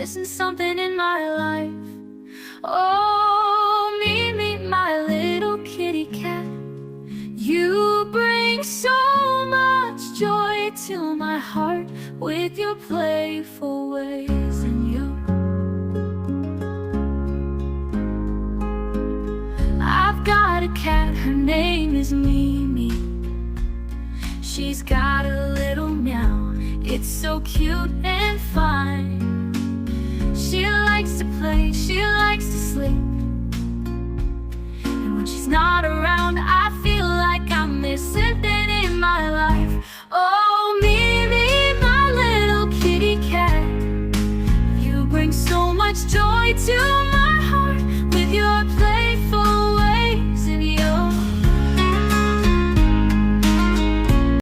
missing something in my life. Oh, Mimi, my little kitty cat, you bring so much joy to my heart with your playful ways and I've got a cat, her name is Mimi. She's got a little meow, it's so cute and fine. She likes to play, she likes to sleep, and when she's not around, I feel like I'm missing something in my life. Oh, Mimi, my little kitty cat, you bring so much joy to my